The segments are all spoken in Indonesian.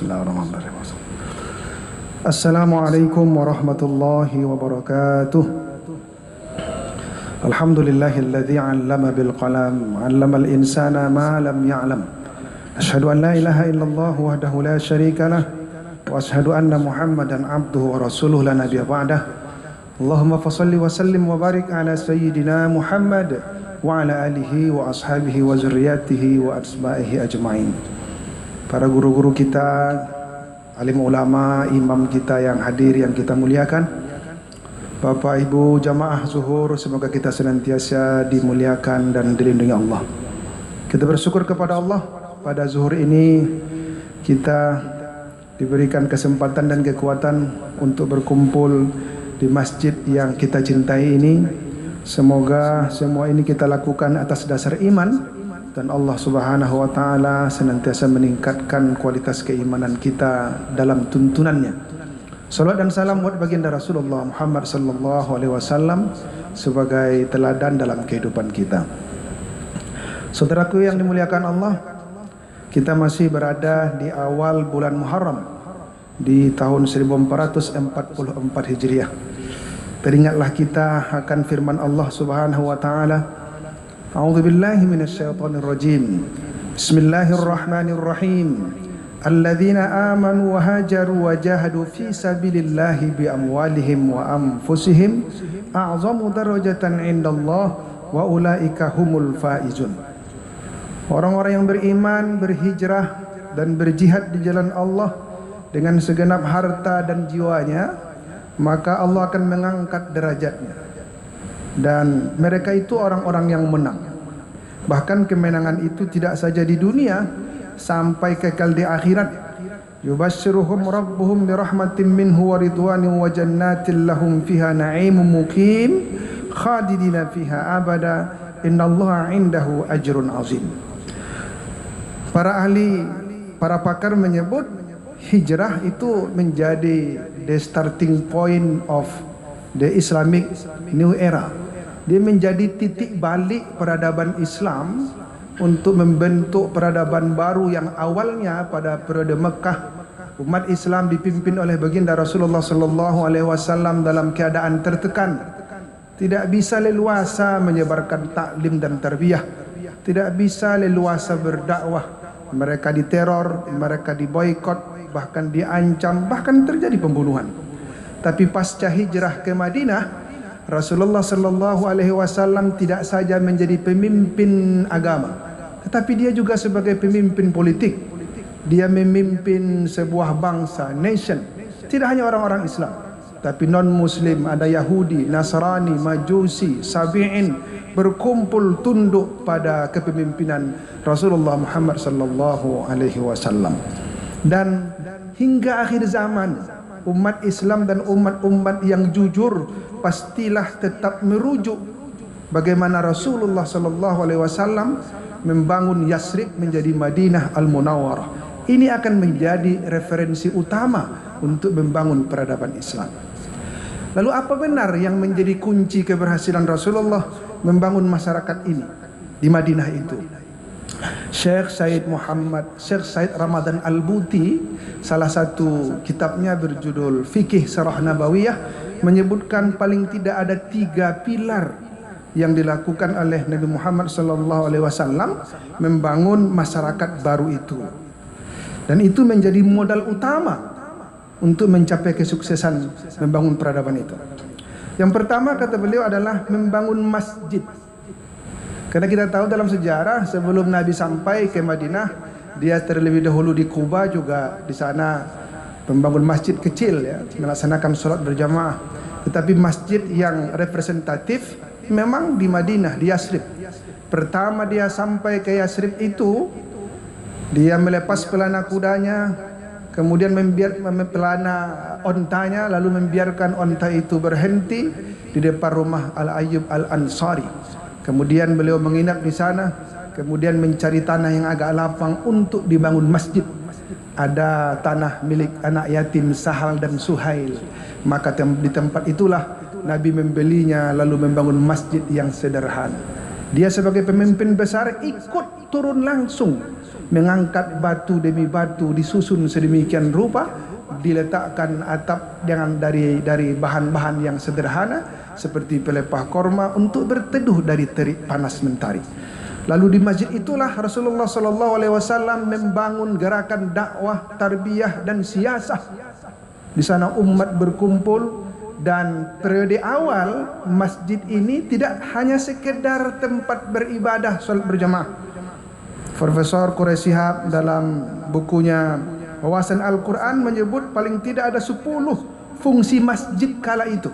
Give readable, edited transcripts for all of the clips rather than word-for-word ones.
Bismillahirrahmanirrahim. Assalamualaikum warahmatullahi wabarakatuh. Alhamdulillahilladzi 'allama bil qalam, 'allamal insana ma lam ya'lam. Asyhadu an la ilaha illallah wahdahu la syarikalah wa asyhadu anna Muhammadan 'abduhu wa rasuluhu la nabiyya ba'dah. Allahumma fashalli wa sallim wa barik ala sayyidina Muhammad wa ala alihi wa ashabihi wa zurriyyatihi wa atba'ihi ajma'in. Para guru-guru kita, alim ulama, imam kita yang hadir yang kita muliakan, Bapak Ibu jamaah zuhur, semoga kita senantiasa dimuliakan dan dilindungi Allah. Kita bersyukur kepada Allah pada zuhur ini kita diberikan kesempatan dan kekuatan untuk berkumpul di masjid yang kita cintai ini. Semoga semua ini kita lakukan atas dasar iman, dan Allah Subhanahu wa taala senantiasa meningkatkan kualitas keimanan kita dalam tuntunannya. Salawat dan salam buat baginda Rasulullah Muhammad sallallahu alaihi wasallam sebagai teladan dalam kehidupan kita. Saudaraku yang dimuliakan Allah, kita masih berada di awal bulan Muharram di tahun 1444 Hijriah. Teringatlah kita akan firman Allah Subhanahu wa taala, A'udzu billahi minasyaitonir rajim. Bismillahirrahmanirrahim. Alladzina amanu wa hajaru wa jahadu fi sabilillahi bi amwalihim wa anfusihim a'zamu darajatan 'indallah wa ulaika humul faizun. Orang-orang yang beriman, berhijrah dan berjihad di jalan Allah dengan segenap harta dan jiwanya, maka Allah akan mengangkat derajatnya. Dan mereka itu orang-orang yang menang. Bahkan kemenangan itu tidak saja di dunia, sampai kekal di akhirat. Yubashshiruhum rabbuhum birahmatin minhu wa ridwanin wa jannatin lahum fiha na'imun muqim khalidina fiha abada innallaha 'indahu ajrun 'azim. Para pakar menyebut hijrah itu menjadi the starting point of the Islamic new era. Dia menjadi titik balik peradaban Islam untuk membentuk peradaban baru yang awalnya pada periode Mekah umat Islam dipimpin oleh baginda Rasulullah sallallahu alaihi wasallam dalam keadaan tertekan, tidak bisa leluasa menyebarkan taklim dan tarbiyah, tidak bisa leluasa berdakwah. Mereka diteror, mereka diboikot, bahkan diancam, bahkan terjadi pembunuhan. Tapi pasca hijrah ke Madinah, Rasulullah sallallahu alaihi wasallam tidak saja menjadi pemimpin agama, tetapi dia juga sebagai pemimpin politik. Dia memimpin sebuah bangsa, nation. Tidak hanya orang-orang Islam, tapi non-Muslim, ada Yahudi, Nasrani, Majusi, Sabi'in, berkumpul tunduk pada kepemimpinan Rasulullah Muhammad sallallahu alaihi wasallam. Dan hingga akhir zaman, umat Islam dan umat-umat yang jujur pastilah tetap merujuk bagaimana Rasulullah sallallahu alaihi wasallam membangun Yasrib menjadi Madinah Al-Munawwarah. Ini akan menjadi referensi utama untuk membangun peradaban Islam. Lalu apa benar yang menjadi kunci keberhasilan Rasulullah membangun masyarakat ini di Madinah itu? Syekh Said Ramadan Al-Buti, salah satu kitabnya berjudul Fikih Sirah Nabawiyah, menyebutkan paling tidak ada 3 pilar yang dilakukan oleh Nabi Muhammad SAW membangun masyarakat baru itu. Dan itu menjadi modal utama untuk mencapai kesuksesan membangun peradaban itu. Yang pertama kata beliau adalah membangun masjid. Karena kita tahu dalam sejarah sebelum Nabi sampai ke Madinah, dia terlebih dahulu di Kuba juga, di sana membangun masjid kecil ya, melaksanakan sholat berjamaah. Tetapi masjid yang representatif memang di Madinah, di Yasrib. Pertama dia sampai ke Yasrib itu, dia melepas pelana kudanya, kemudian pelana ontanya, lalu membiarkan onta itu berhenti di depan rumah Al-Ayyub Al-Ansari. Kemudian beliau menginap di sana, kemudian mencari tanah yang agak lapang untuk dibangun masjid. Ada tanah milik anak yatim Sahal dan Suhail. Maka di tempat itulah Nabi membelinya lalu membangun masjid yang sederhana. Dia sebagai pemimpin besar ikut turun langsung mengangkat batu demi batu, disusun sedemikian rupa, diletakkan atap dengan dari bahan-bahan yang sederhana seperti pelepah korma untuk berteduh dari terik panas mentari. Lalu di masjid itulah Rasulullah SAW membangun gerakan dakwah, tarbiyah dan siasah. Di sana umat berkumpul, dan periode awal masjid ini tidak hanya sekedar tempat beribadah salat berjamaah. Profesor Quraisy Shihab dalam bukunya Wawasan Al-Quran menyebut paling tidak ada 10 fungsi masjid kala itu.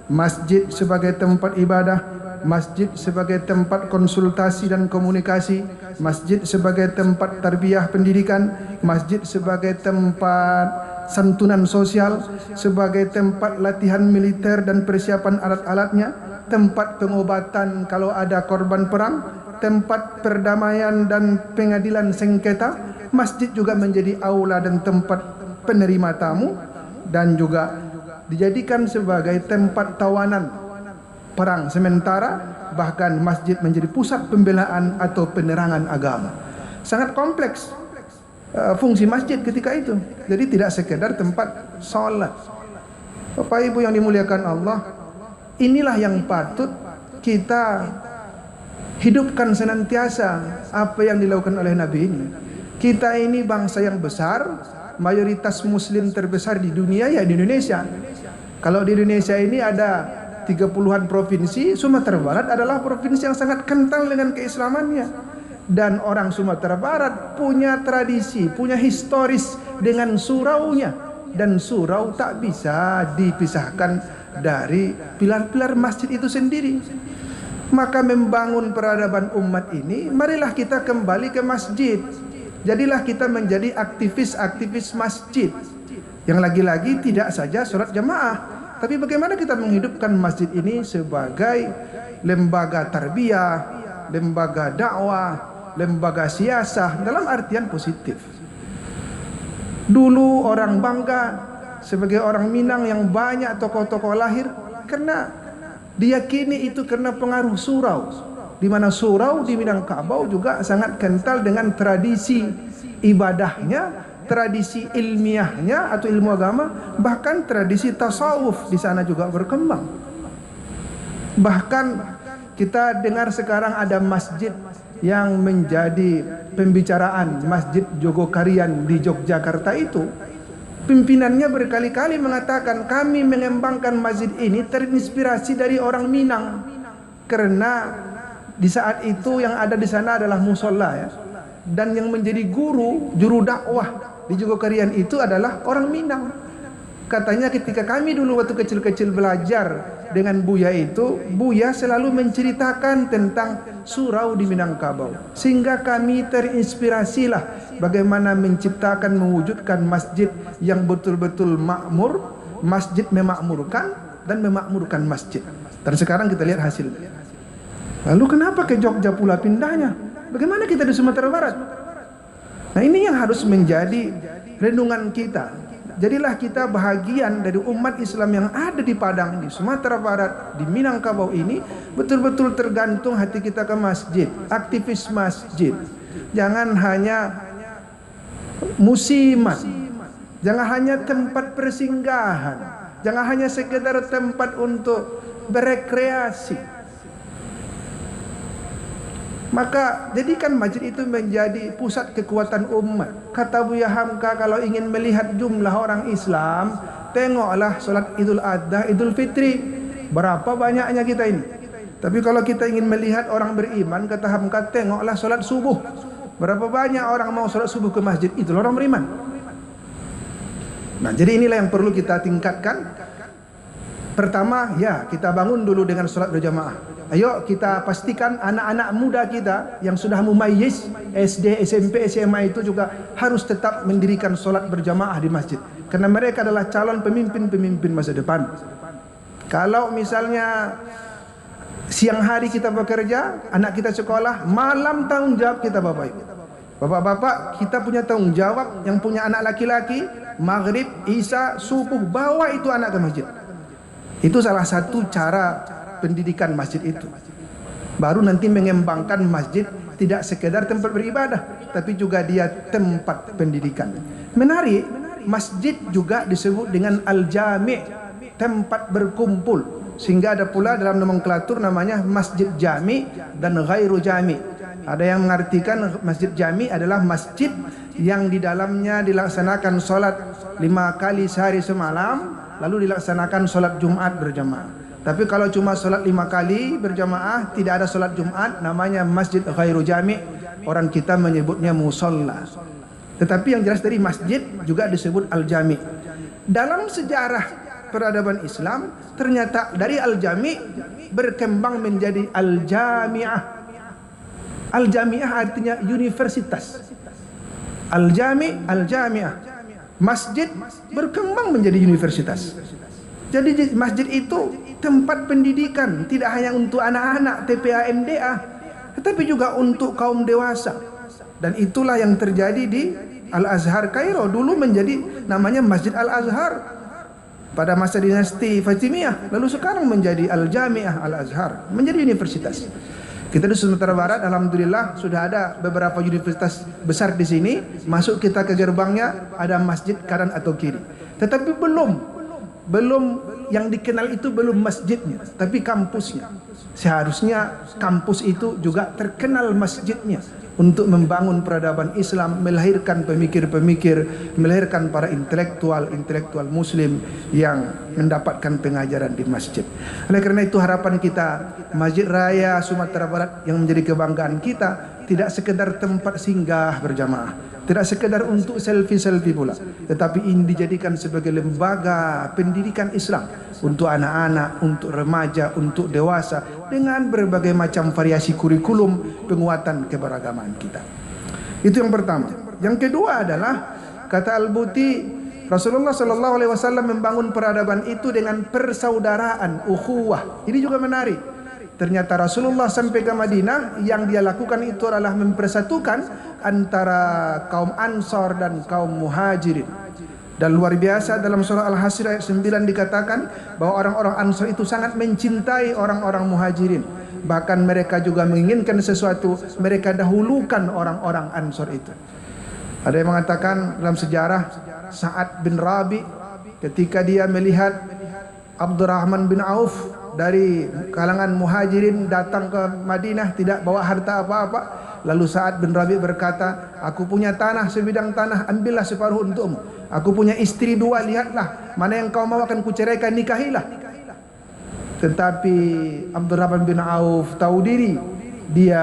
Masjid sebagai tempat ibadah, masjid sebagai tempat konsultasi dan komunikasi, masjid sebagai tempat tarbiyah pendidikan, masjid sebagai tempat santunan sosial, sebagai tempat latihan militer dan persiapan alat-alatnya, tempat pengobatan kalau ada korban perang, tempat perdamaian dan pengadilan sengketa. Masjid juga menjadi aula dan tempat penerima tamu, dan juga dijadikan sebagai tempat tawanan perang sementara. Bahkan masjid menjadi pusat pembelaan atau penerangan agama. Sangat kompleks fungsi masjid ketika itu. Jadi tidak sekedar tempat sholat. Bapak Ibu yang dimuliakan Allah, inilah yang patut kita hidupkan senantiasa apa yang dilakukan oleh Nabi ini. Kita ini bangsa yang besar, mayoritas muslim terbesar di dunia ya di Indonesia. Kalau di Indonesia ini ada 30-an provinsi, Sumatera Barat adalah provinsi yang sangat kental dengan keislamannya. Dan orang Sumatera Barat punya tradisi, punya historis dengan suraunya, dan surau tak bisa dipisahkan dari pilar-pilar masjid itu sendiri. Maka membangun peradaban umat ini, marilah kita kembali ke masjid. Jadilah kita menjadi aktivis-aktivis masjid, yang lagi-lagi tidak saja sholat jamaah, tapi bagaimana kita menghidupkan masjid ini sebagai lembaga tarbiyah, lembaga dakwah, lembaga siasah dalam artian positif. Dulu orang bangga sebagai orang Minang yang banyak tokoh-tokoh lahir karena diyakini itu karena pengaruh surau, di mana surau di Minangkabau juga sangat kental dengan tradisi ibadahnya, tradisi ilmiahnya atau ilmu agama, bahkan tradisi tasawuf di sana juga berkembang. Bahkan kita dengar sekarang ada masjid yang menjadi pembicaraan, Masjid Jogokarian di Yogyakarta itu. Pimpinannya berkali-kali mengatakan, kami mengembangkan masjid ini terinspirasi dari orang Minang, karena di saat itu yang ada di sana adalah musola ya. Dan yang menjadi juru dakwah di Jogokarian itu adalah orang Minang. Katanya ketika kami dulu waktu kecil-kecil belajar dengan Buya itu, Buya selalu menceritakan tentang surau di Minangkabau, sehingga kami terinspirasilah bagaimana menciptakan, mewujudkan masjid yang betul-betul makmur, masjid memakmurkan dan memakmurkan masjid. Dan sekarang kita lihat hasilnya. Lalu kenapa ke Jogja pula pindahnya? Bagaimana kita di Sumatera Barat? Nah, ini yang harus menjadi renungan kita. Jadilah kita bahagian dari umat Islam yang ada di Padang, di Sumatera Barat, di Minangkabau ini, betul-betul tergantung hati kita ke masjid, aktivis masjid. Jangan hanya musiman, jangan hanya tempat persinggahan, jangan hanya sekedar tempat untuk berekreasi. Maka jadikan masjid itu menjadi pusat kekuatan umat. Kata Buya Hamka, kalau ingin melihat jumlah orang Islam, tengoklah solat Idul Adha, Idul Fitri. Berapa banyaknya kita ini. Tapi kalau kita ingin melihat orang beriman, kata Hamka, tengoklah solat subuh. Berapa banyak orang mau solat subuh ke masjid, itulah orang beriman. Nah, jadi inilah yang perlu kita tingkatkan. Pertama, ya kita bangun dulu dengan solat berjamaah. Ayo kita pastikan anak-anak muda kita yang sudah mumayyiz, SD, SMP, SMA itu juga harus tetap mendirikan solat berjamaah di masjid, karena mereka adalah calon pemimpin-pemimpin masa depan. Kalau misalnya siang hari kita bekerja, anak kita sekolah, malam tanggung jawab kita Bapak Ibu. Bapak-bapak, kita punya tanggung jawab. Yang punya anak laki-laki, maghrib, isya, subuh, bawa itu anak ke masjid. Itu salah satu cara pendidikan masjid itu. Baru nanti mengembangkan masjid tidak sekedar tempat beribadah, tapi juga dia tempat pendidikan. Menarik, masjid juga disebut dengan al-jami', tempat berkumpul. Sehingga ada pula dalam nomenklatur namanya masjid jami dan ghairu jami. Ada yang mengartikan masjid jami adalah masjid yang di dalamnya dilaksanakan solat 5 kali sehari semalam, lalu dilaksanakan solat Jumat berjamaah. Tapi kalau cuma solat 5 kali berjamaah, tidak ada solat Jumat, namanya masjid ghairu jami'. Orang kita menyebutnya musolla. Tetapi yang jelas dari masjid juga disebut al-jami'. Dalam sejarah peradaban Islam, ternyata dari al-jami' berkembang menjadi al-jami'ah. Al-jami'ah artinya universitas. Al-jami', al-jami'ah. Masjid berkembang menjadi universitas. Jadi masjid itu tempat pendidikan, tidak hanya untuk anak-anak TPA MDA, tetapi juga untuk kaum dewasa. Dan itulah yang terjadi di Al-Azhar Kairo. Dulu menjadi namanya Masjid Al-Azhar pada masa dinasti Fatimiyah, lalu sekarang menjadi Al-Jami'ah Al-Azhar, menjadi universitas. Kita di Sumatera Barat, alhamdulillah sudah ada beberapa universitas besar di sini. Masuk kita ke gerbangnya ada masjid kanan atau kiri. Tetapi belum yang dikenal itu belum masjidnya, tapi kampusnya. Seharusnya kampus itu juga terkenal masjidnya untuk membangun peradaban Islam, melahirkan pemikir-pemikir, melahirkan para intelektual muslim yang mendapatkan pengajaran di masjid. Oleh karena itu harapan kita, Masjid Raya Sumatera Barat yang menjadi kebanggaan kita tidak sekedar tempat singgah berjamaah, tidak sekedar untuk selfie-selfie pula, tetapi ini dijadikan sebagai lembaga pendidikan Islam untuk anak-anak, untuk remaja, untuk dewasa, dengan berbagai macam variasi kurikulum penguatan keberagaman kita. Itu yang pertama. Yang kedua adalah kata Al-Buti, Rasulullah sallallahu alaihi wasallam membangun peradaban itu dengan persaudaraan, ukhuwah. Ini juga menarik. Ternyata Rasulullah sampai ke Madinah, yang dia lakukan itu adalah mempersatukan antara kaum Ansor dan kaum Muhajirin. Dan luar biasa dalam surah Al-Hasr ayat 9 dikatakan bahwa orang-orang Ansor itu sangat mencintai orang-orang Muhajirin. Bahkan mereka juga menginginkan sesuatu, mereka dahulukan orang-orang Ansor itu. Ada yang mengatakan dalam sejarah, Sa'ad bin Rabi ketika dia melihat Abdurrahman bin Auf dari kalangan Muhajirin datang ke Madinah tidak bawa harta apa-apa, lalu Sa'ad bin Rabi berkata, aku punya tanah, sebidang tanah, ambillah separuh untukmu. Aku punya istri 2, lihatlah mana yang kau mau akan kuceraikan, nikahilah. Tetapi Abdurrahman bin Auf tahu diri, dia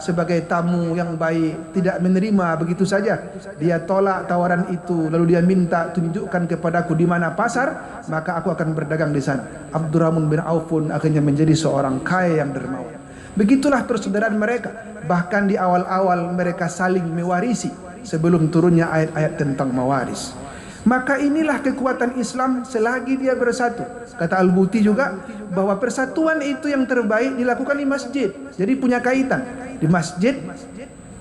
sebagai tamu yang baik tidak menerima begitu saja. Dia tolak tawaran itu, lalu dia minta, tunjukkan kepadaku di mana pasar, maka aku akan berdagang di sana. Abdurrahman bin Auf pun akhirnya menjadi seorang kaya yang dermawan. Begitulah persaudaraan mereka. Bahkan di awal-awal mereka saling mewarisi sebelum turunnya ayat-ayat tentang mewaris. Maka inilah kekuatan Islam selagi dia bersatu. Kata Al-Buti juga bahwa persatuan itu yang terbaik dilakukan di masjid. Jadi punya kaitan. Di masjid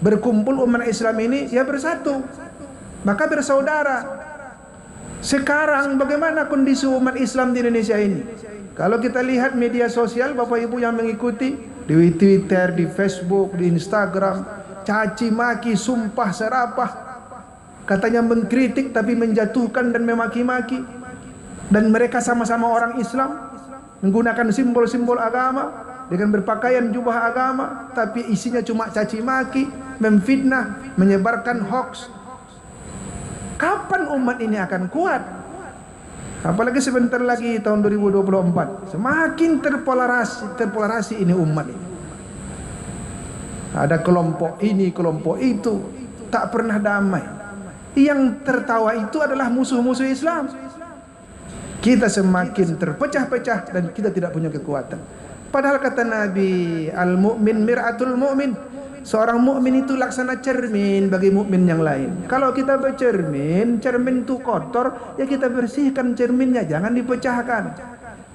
berkumpul umat Islam ini ya bersatu, maka bersaudara. Sekarang bagaimana kondisi umat Islam di Indonesia ini? Kalau kita lihat media sosial, Bapak Ibu yang mengikuti di Twitter, di Facebook, di Instagram, caci maki, sumpah serapah, katanya mengkritik tapi menjatuhkan dan memaki-maki. Dan mereka sama-sama orang Islam, menggunakan simbol-simbol agama, dengan berpakaian jubah agama, tapi isinya cuma caci maki, memfitnah, menyebarkan hoax. Kapan umat ini akan kuat? Apalagi sebentar lagi tahun 2024, semakin terpolarasi ini umat ini. Ada kelompok ini, kelompok itu, tak pernah damai. Yang tertawa itu adalah musuh-musuh Islam. Kita semakin terpecah-pecah dan kita tidak punya kekuatan. Padahal kata Nabi, al-mu'min mir'atul mu'min. Seorang mukmin itu laksana cermin bagi mukmin yang lain. Kalau kita bercermin, cermin itu kotor, ya kita bersihkan cerminnya, jangan dipecahkan.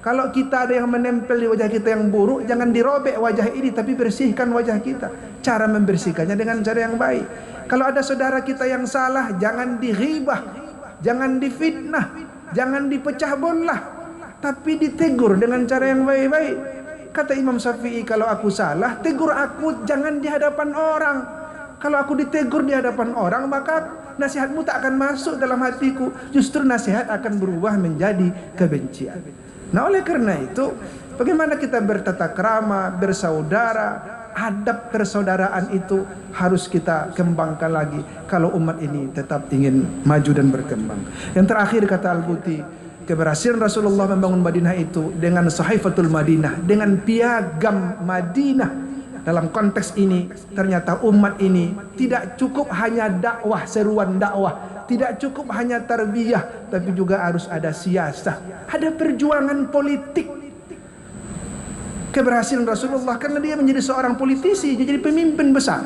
Kalau kita ada yang menempel di wajah kita yang buruk, jangan dirobek wajah ini, tapi bersihkan wajah kita. Cara membersihkannya dengan cara yang baik. Kalau ada saudara kita yang salah, jangan dighibah, jangan difitnah, jangan dipecah belah, tapi ditegur dengan cara yang baik-baik. Kata Imam Syafi'i, kalau aku salah, tegur aku, jangan di hadapan orang. Kalau aku ditegur di hadapan orang, maka nasihatmu tak akan masuk dalam hatiku. Justru nasihat akan berubah menjadi kebencian. Nah, oleh karena itu, bagaimana kita bertata krama, bersaudara, adab persaudaraan itu harus kita kembangkan lagi kalau umat ini tetap ingin maju dan berkembang. Yang terakhir kata Al-Buti, keberhasilan Rasulullah membangun Madinah itu dengan Sahifatul Madinah, dengan piagam Madinah. Dalam konteks ini ternyata umat ini tidak cukup hanya dakwah, seruan dakwah, tidak cukup hanya tarbiyah, tapi juga harus ada siasah, ada perjuangan politik. Keberhasilan Rasulullah karena dia menjadi seorang politisi, dia jadi pemimpin besar.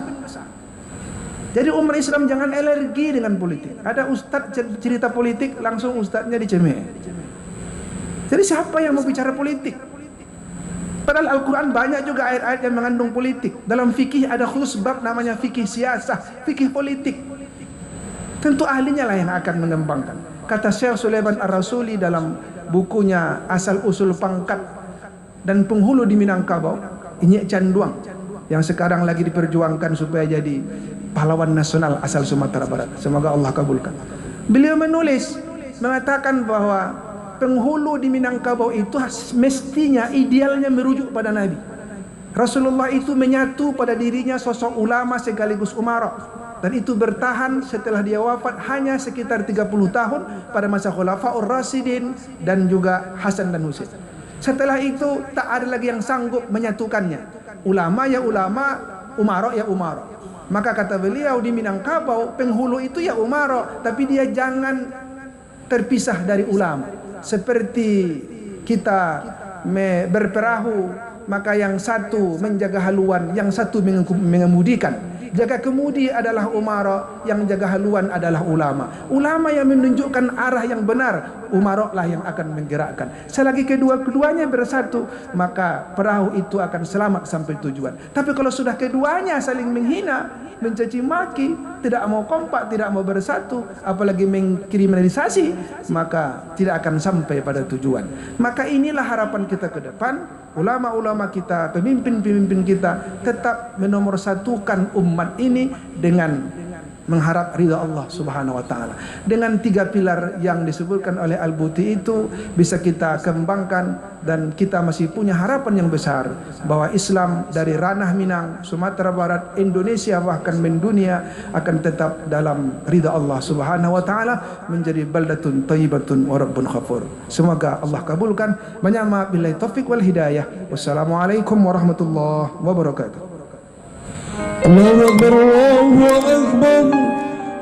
Jadi umat Islam jangan alergi dengan politik. Ada ustadz cerita politik, langsung ustadznya dicemeh. Jadi siapa yang mau bicara politik? Padahal Al-Quran banyak juga ayat-ayat yang mengandung politik. Dalam fikih ada khusus bab namanya fikih siasah, fikih politik. Tentu ahlinya lah yang akan mengembangkan. Kata Syekh Sulaiman Ar-Rasuli dalam bukunya Asal Usul Pangkat dan Penghulu di Minangkabau, Inyek Canduang, yang sekarang lagi diperjuangkan supaya jadi pahlawan nasional asal Sumatera Barat. Semoga Allah kabulkan. Beliau menulis, mengatakan bahwa penghulu di Minangkabau itu mestinya idealnya merujuk pada Nabi. Rasulullah itu menyatu pada dirinya sosok ulama sekaligus umara, dan itu bertahan setelah dia wafat hanya sekitar 30 tahun pada masa Khulafaur Rasyidin dan juga Hasan dan Husain. Setelah itu tak ada lagi yang sanggup menyatukannya. Ulama ya ulama, umara ya umara. Maka kata beliau di Minangkabau, penghulu itu ya umara, tapi dia jangan terpisah dari ulama. Seperti kita berperahu, maka yang satu menjaga haluan, yang satu mengemudikan. Jaga kemudi adalah umara, yang jaga haluan adalah ulama. Ulama yang menunjukkan arah yang benar, umara lah yang akan menggerakkan. Selagi keduanya bersatu, maka perahu itu akan selamat sampai tujuan. Tapi kalau sudah keduanya saling menghina, mencaci maki, tidak mau kompak, tidak mau bersatu, apalagi mengkriminalisasi, maka tidak akan sampai pada tujuan. Maka inilah harapan kita ke depan. Ulama-ulama kita, pemimpin-pemimpin kita tetap menomorsatukan umat ini dengan mengharap ridha Allah Subhanahu wa taala. Dengan 3 pilar yang disebutkan oleh Al-Buti itu bisa kita kembangkan, dan kita masih punya harapan yang besar bahwa Islam dari ranah Minang, Sumatera Barat, Indonesia bahkan mendunia akan tetap dalam ridha Allah Subhanahu wa taala, menjadi baldatun thayyibatun wa rabbun ghafur. Semoga Allah kabulkan. Banyak maaf, billahi taufik wal hidayah. Wassalamualaikum warahmatullahi wabarakatuh. Allahu Akbar, Allahu Akbar.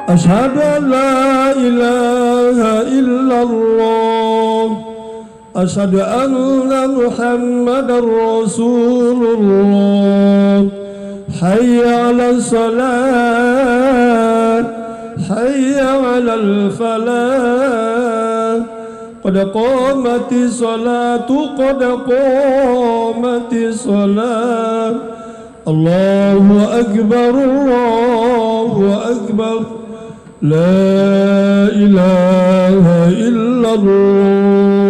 Asyhadu an la ilaha illallah. Asyhadu anna Muhammadar Rasulullah. Hayya 'alas salat, hayya 'alal falah. Qad qamatis salatu, qad qamatis salat. Allahu Akbar, Allahu Akbar. La ilaha illallah.